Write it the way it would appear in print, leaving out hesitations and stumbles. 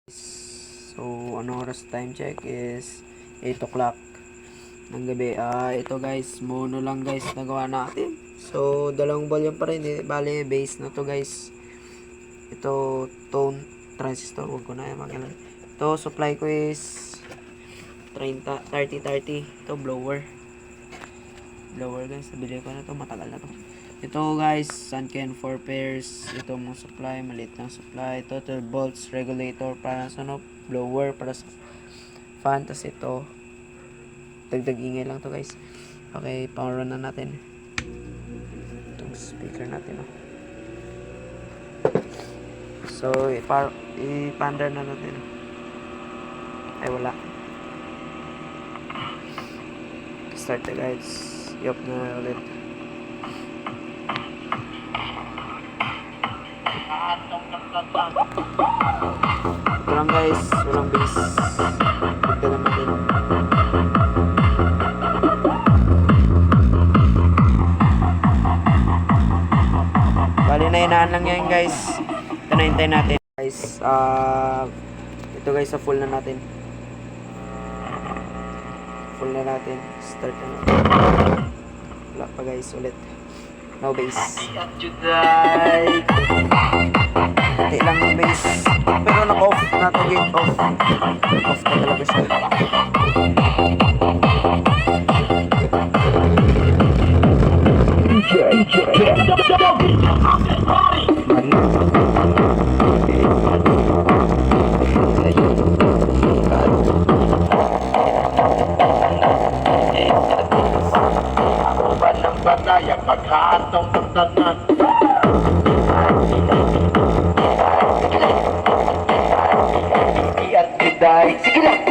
So, ano oras time check is 8 o'clock ng gabi. Ito guys, mono lang guys nagawa natin. So, dalawang volume pa rin. Bale, bass na to guys. Ito, tone transistor. Huwag ko na yung magalan. Ito, supply ko is 30-30. Ito, blower. Blower guys. Nabili ko na to. Matagal na to. Ito guys, Sanken 4 pairs. Ito mong supply, maliit ng supply. Ito 12 volts regulator para sa blower para sa fan. Tapos ito, dagdag ingay lang to guys. Okay, power on na natin. Itong speaker natin. So, i-pander na natin. Ay, wala. Start na guys. Yup na ulit. Ito lang guys, walang bass. Tignan natin. Bali na inaan lang yan guys. Ito na hintayin natin guys. Ito guys, sa full na natin. Full na natin. Start na natin. Wala pa guys, ulit. No bass. Hindi lang yung bass. Pero naka-off na to, gate off. Off na talaga siya. Yang pagkatong tanan at biday. Sige lang.